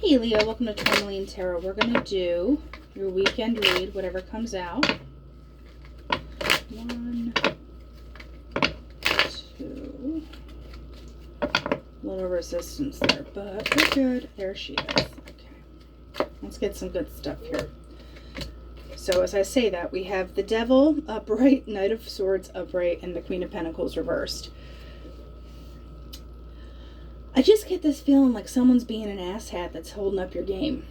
Hey Leo, welcome to Tourmaline Tarot. We're going to do your weekend read, whatever comes out. 1, 2. A little resistance there, but we're good. There she is. Okay. Let's get some good stuff here. So as I say that, we have the Devil upright, Knight of Swords upright, and the Queen of Pentacles reversed. I just get this feeling like someone's being an asshat that's holding up your game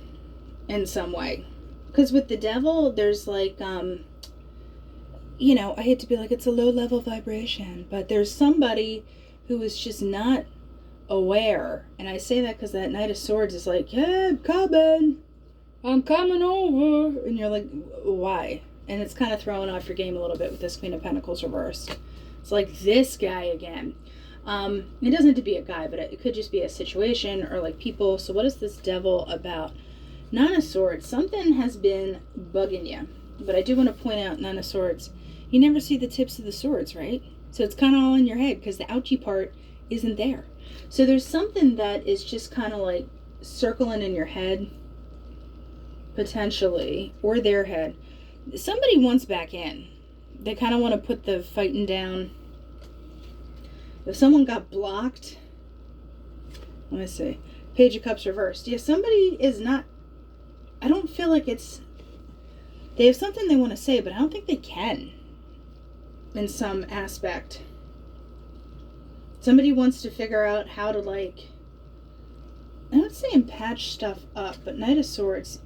in some way. Because with the Devil, there's like, you know, I hate to be like, it's a low level vibration, but there's somebody who is just not aware. And I say that because that Knight of Swords is like, yeah, I'm coming over. And you're like, why? And it's kind of throwing off your game a little bit with this Queen of Pentacles reversed. It's like this guy again. It doesn't have to be a guy, but it could just be a situation or like people. So what is this Devil about? Nine of Swords. Something has been bugging you. But I do want to point out Nine of Swords. You never see the tips of the swords, right? So it's kind of all in your head because the ouchie part isn't there. So there's something that is just kind of like circling in your head, potentially, or their head. Somebody wants back in. They kind of want to put the fighting down. If someone got blocked, let me see. Page of Cups reversed. Yeah, somebody is not, I don't feel like it's, they have something they want to say, but I don't think they can in some aspect. Somebody wants to figure out how to, like, I'm not saying patch stuff up, but Knight of Swords,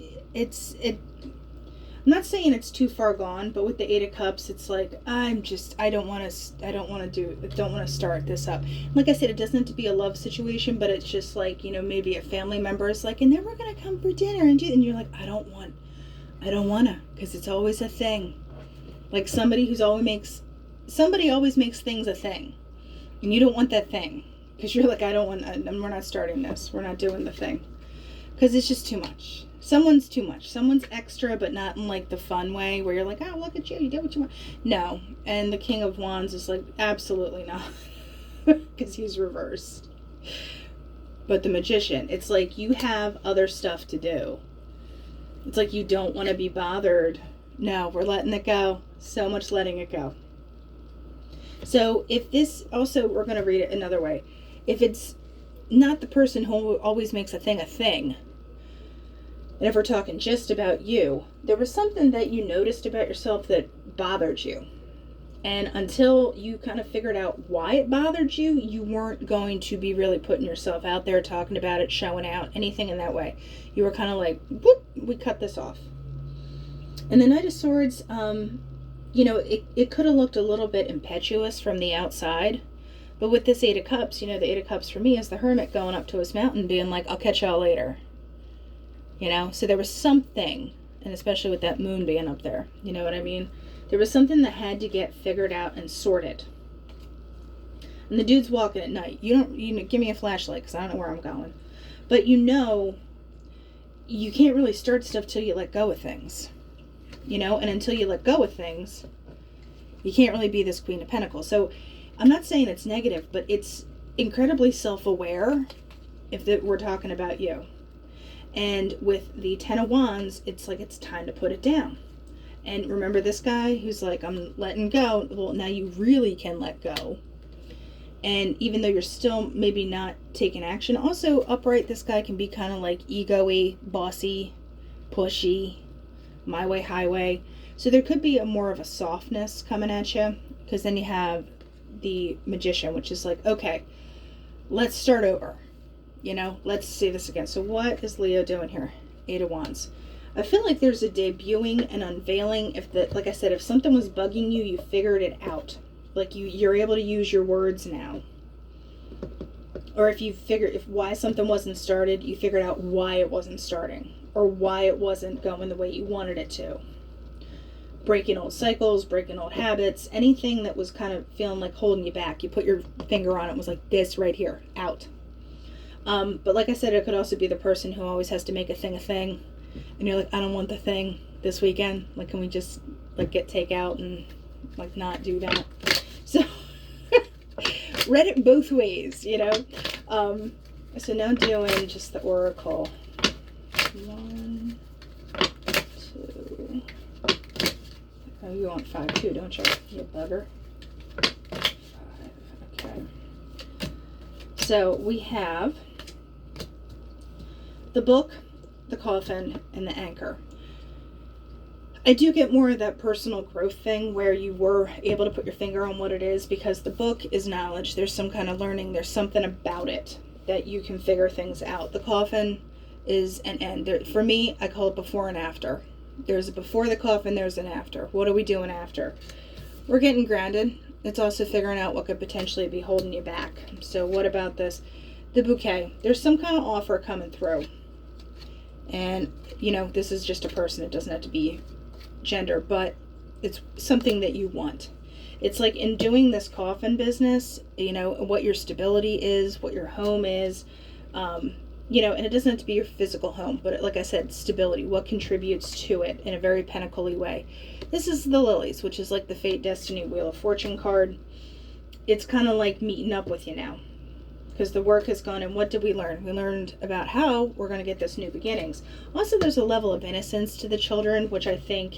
I'm not saying it's too far gone, but with the Eight of Cups, it's like, I don't want to start this up. Like I said, it doesn't have to be a love situation, but it's just like, you know, maybe a family member is like, and then we're going to come for dinner and you're like, I don't want to, because it's always a thing. Like somebody always makes things a thing, and you don't want that thing, because you're like, we're not starting this. We're not doing the thing, because it's just too much. Someone's too much. Someone's extra, but not in like the fun way where you're like, oh, look at you. You did what you want. No. And the King of Wands is like, absolutely not. Because he's reversed. But the Magician, it's like you have other stuff to do. It's like you don't want to be bothered. No, we're letting it go. So much letting it go. So if this, also, we're going to read it another way. If it's not the person who always makes a thing, and if we're talking just about you, there was something that you noticed about yourself that bothered you. And until you kind of figured out why it bothered you, you weren't going to be really putting yourself out there, talking about it, showing out, anything in that way. You were kind of like, whoop, we cut this off. And the Knight of Swords, you know, it could have looked a little bit impetuous from the outside. But with this Eight of Cups, you know, the Eight of Cups for me is the Hermit going up to his mountain being like, I'll catch y'all later. You know, so there was something, and especially with that moon being up there, you know what I mean? There was something that had to get figured out and sorted. And the dude's walking at night. You know, give me a flashlight because I don't know where I'm going. But you know, you can't really start stuff till you let go of things. You know, and until you let go of things, you can't really be this Queen of Pentacles. So I'm not saying it's negative, but it's incredibly self-aware if we're talking about you. And with the Ten of Wands, it's like it's time to put it down. And remember this guy who's like, I'm letting go. Well, now you really can let go. And even though you're still maybe not taking action, also upright, this guy can be kind of like ego-y, bossy, pushy, my way, highway. So there could be more of a softness coming at you, because then you have the Magician, which is like, okay, let's start over. You know, let's see this again. So what is Leo doing here? Eight of Wands. I feel like there's a debuting and unveiling. Like I said, if something was bugging you, you figured it out. Like you're able to use your words now. Or if why something wasn't started, you figured out why it wasn't starting, or why it wasn't going the way you wanted it to. Breaking old cycles, breaking old habits, anything that was kind of feeling like holding you back. You put your finger on it and was like, this right here, out. But like I said, it could also be the person who always has to make a thing, and you're like, I don't want the thing this weekend. Like, can we just like get takeout and like not do that? So read it both ways, you know. So now doing just the Oracle. 1, 2. Oh, you want 5 too, don't you? You bugger. 5. Okay. So we have the book, the coffin, and the anchor. I do get more of that personal growth thing where you were able to put your finger on what it is, because the book is knowledge. There's some kind of learning. There's something about it that you can figure things out. The coffin is an end. For me, I call it before and after. There's a before the coffin, there's an after. What are we doing after? We're getting grounded. It's also figuring out what could potentially be holding you back. So what about this? The bouquet. There's some kind of offer coming through. And, you know, this is just a person. It doesn't have to be gender, but it's something that you want. It's like in doing this coffin business, you know, what your stability is, what your home is, you know, and it doesn't have to be your physical home, but like I said, stability, what contributes to it in a very pentacle-y way. This is the lilies, which is like the fate, destiny, wheel of fortune card. It's kind of like meeting up with you now, because the work has gone. And what did we learn? We learned about how we're going to get this new beginnings. Also, there's a level of innocence to the children, which I think,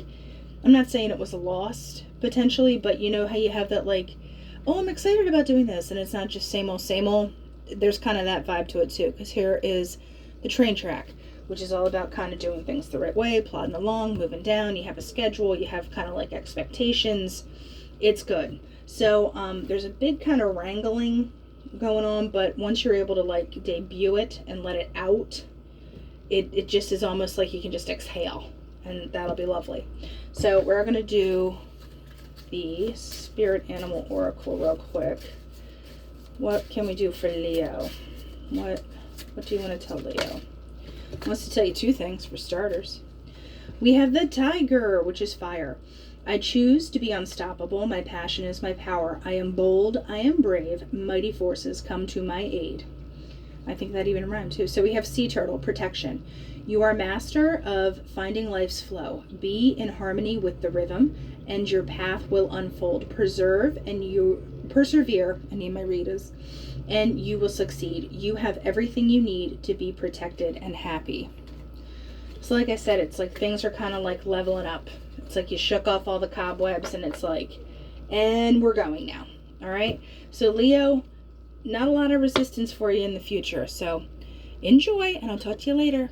I'm not saying it was lost potentially, but you know how you have that like, oh, I'm excited about doing this, and it's not just same old, same old. There's kind of that vibe to it too, because here is the train track, which is all about kind of doing things the right way, plodding along, moving down. You have a schedule, you have kind of like expectations. It's good. So there's a big kind of wrangling going on, but once you're able to like debut it and let it out, it just is almost like you can just exhale, and that'll be lovely. So we're going to do the Spirit Animal Oracle real quick. What can we do for Leo? What do you want to tell Leo? He wants to tell you 2 things for starters. We have the Tiger, which is fire. I choose to be unstoppable. My passion is my power. I am bold. I am brave. Mighty forces come to my aid. I think that even rhymed too. So we have Sea Turtle, protection. You are master of finding life's flow. Be in harmony with the rhythm, and your path will unfold. Persevere, and you persevere. I need my readers. And you will succeed. You have everything you need to be protected and happy. So like I said, it's like things are kind of like leveling up. It's like you shook off all the cobwebs, and it's like, and we're going now. All right. So Leo, not a lot of resistance for you in the future. So enjoy, and I'll talk to you later.